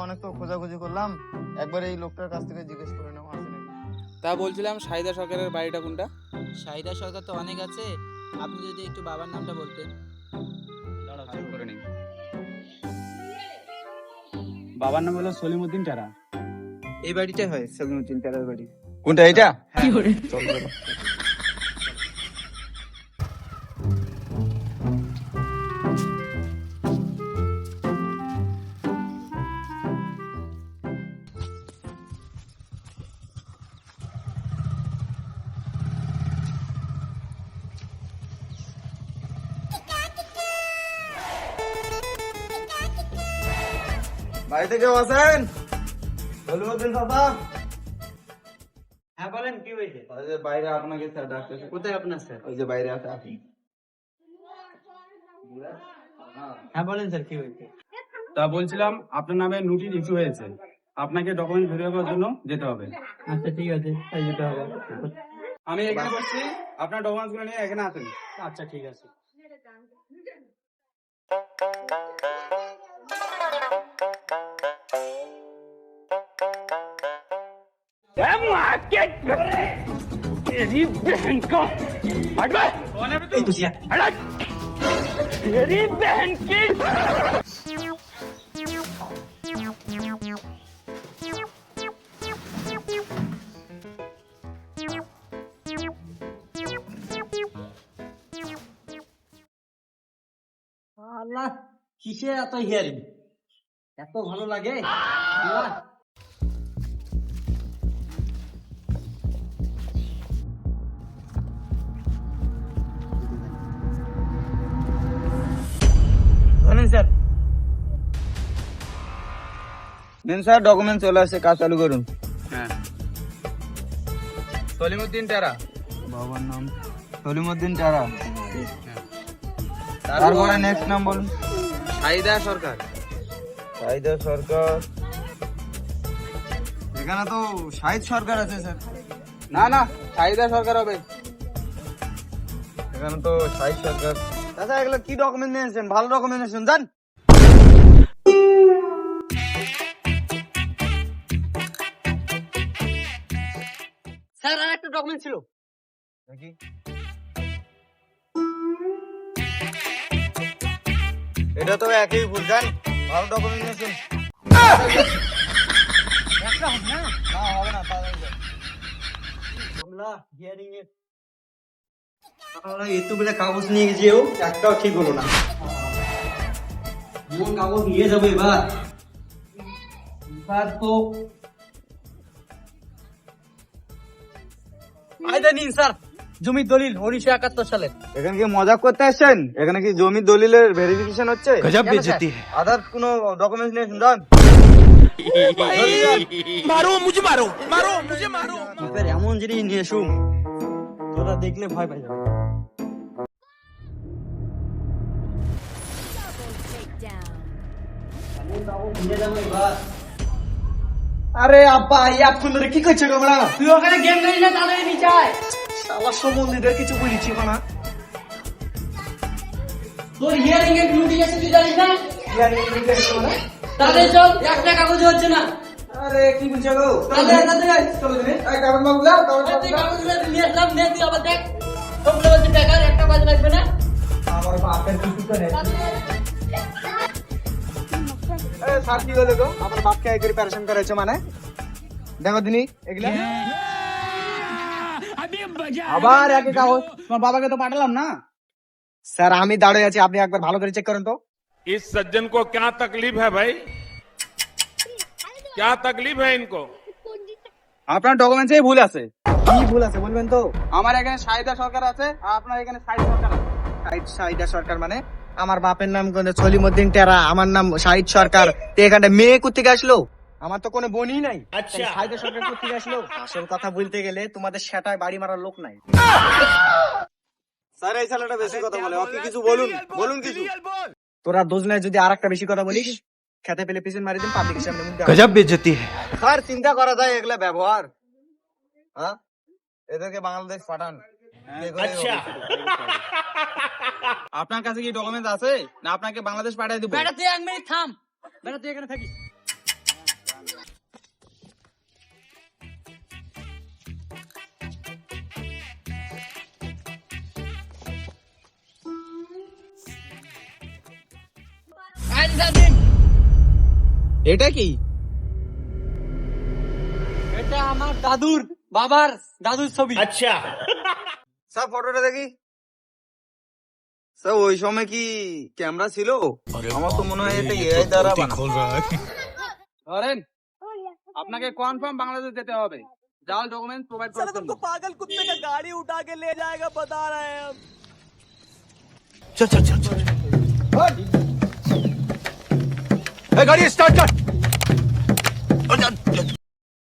অনেক তো খোঁজাখুঁজি করলাম, একবার এই লোকটার কাছ থেকে জিজ্ঞেস করে নেওয়া আছে নাকি। তা বলছিলাম শাহিদা সরকারের বাড়িটা কোনটা? শাহিদা সরকার তো অনেক আছে, আপনি যদি একটু বাবার নামটা বলতেন। চেক করে নিই। বাবার নাম হলো সলিমউদ্দিন টেরা। এই বাড়িটাই হয় সলিমউদ্দিন টেরার বাড়ি। কোনটা এটা? চল চলো। বাড়িতে কেউ আছেন? সলিমউদ্দিন চাচা। হ্যাঁ বলেন, কি হয়েছে? ওই যে বাইরে আপনাকে স্যার ডাকতেছে। কোথায় আপনার স্যার? ওই যে বাইরে আছে আপনি। হ্যাঁ বলেন স্যার, কি হয়েছে? তা বলছিলাম আপনার নামে নোটিশ ইস্যু হয়েছে, আপনাকে ডকুমেন্ট ভেরিফাই করার জন্য যেতে হবে। আচ্ছা ঠিক আছে, তাই যেতে হবে। আমি এখানে বসছি, আপনার ডকুমেন্টস গুলো নিয়ে এখানে আসেন। আচ্ছা ঠিক আছে। আল্লাহ, কিসে এত হিয়ারিং, এত ভালো লাগে আল্লাহ। বলেন স্যার। নিন স্যার, ডকুমেন্ট চলে আসছে, কাজ চালু করুন। হ্যাঁ, সলিমউদ্দিন টেরা। বাবার নাম সলিমউদ্দিন টেরা। তারপরে নেক্সট নাম বলুন। শাহিদা সরকার। শাহিদা সরকার। এখানে তো শাহিদ সরকার আছে স্যার। না না, শাহিদা সরকার হবে। এখানে তো শাহিদ সরকার। দাদা এগুলো কি ডকুমেন্ট নিয়েছেন? ভালো ডকুমেন্ট নিয়েছেন, জান। স্যার আর একটা ডকুমেন্ট ছিল। দেখি। এটা তো একই ভুল, জান। ভালো ডকুমেন্ট নিয়েছেন। একটা হবে না, না হবে না, তাড়াতাড়ি যান। আমরা হিয়ারিং এর এতগুলো কাগজ নিয়ে গিয়েও একটাও ঠিক হলো না। কোন কাগজ নিয়ে যাবো এবার? এবার তো আইদা নিন স্যার, জমির দলিল 1971 সালের। এখানে কি মজাক করতে আসছেন? এখানে কি জমি দলিলের ভেরিফিকেশন হচ্ছে? গজব বেইজ্জতি है। আদার কোনো ডকুমেন্ট নিয়েছেন, জান। এবার এমন জিনিস নিয়ে এসো, তোরা দেখলে ভয় পাই যাবে। নিয়ে যাবো এবার। আরে আব্বা, এই আপন ধরে কি করছো তোমরা? তুই ওখানে গেম খেলিস না, তাহলে নিচে আয়। শালা সম্বন্ধীদের কিছু বলেছি না। তোর হিয়ারিং এর নোটিশ আছে, তুই জানিস না? হিয়ারিং এর নোটিশ মানে? তাহলে চল, একটা কাগজ হচ্ছে না। আরে কি বলছো গো? তাহলে চলো দিনে। এই কাগজ মাগলা, তুই কাগজগুলো নিয়ে আসলাম, নে তুই আবার দেখ। সবগুলো হচ্ছে টাকার, একটা কাজ লাগবে না। আমার বাপের কিছু করে। এ স্যার কি হলো গো? আমার বাপকে এই করে প্যারেশন করেছে মানে? দেখো দিনি এগুলা। আবার একই কাগজ। তোমার বাবাকে তো পাঠালাম না। স্যার আমি দাঁড়িয়ে আছি, আপনি একবার ভালো করে চেক করেন তো। इस सज्जन को क्या तकलीफ है भाई? क्या तकलीफ है इनको? আপনার ডকুমেন্টসেই ভুল আছে। কি ভুল আছে বলবেন তো? আমার এখানে শাহিদা সরকার আছে, আর আপনার এখানে শাহিদ সরকার আছে। শাহিদা সরকার মানে? আমার বাপের নাম কোন সলিমউদ্দিন টেরা, আমার নাম শাহিদ সরকার। তো এখানে মেয়ে কোত্থেকে আসলো? আমার তো কোনো বোনই নাই। আচ্ছা, শাহিদা সরকার কোত্থেকে আসলো? আসল কথা বলতে গেলে তোমাদের সেটায় বাড়ি মারার লোক নাই। স্যার এই ছেলেটা বেশি কথা বলে, ওকে কিছু বলুন, বলুন কিছু। তোরা দুজনে যদি আরেকটা বেশি কথা বলিস, খেতে পেলে পিছন মারি দিন, পাবলিকের সামনে মুখ দেখাবো। গজব বেইজ্জতি है। স্যার চিন্তা করা যায় এগুলা ব্যবহার? হ্যাঁ, এদেরকে বাংলাদেশ পাঠান। আচ্ছা, আপনার কাছে কি ডকুমেন্টস আছে, না আপনাকে বাংলাদেশ পাঠিয়ে দিব? বেটা তুই 1 মিনিট থাম, বেটা তুই এখানে থাকিস। এটা কি? এটা আমার দাদুর বাবার দাদুর ছবি। স্যার ফটোটা দেখি। স্যার ওই সময় কি ক্যামেরা ছিল? আমার তো মনে হয় এটা এআই দ্বারা বানানো। ধরেন আপনাকে কনফার্ম বাংলাদেশ যেতে হবে, জাল ডকুমেন্ট প্রোভাইড করার জন্য। पागल कुत्ते का गाड़ी उठा के ले जाएगा बता रहे हैं हम। गाड़ी स्टार्ट कर।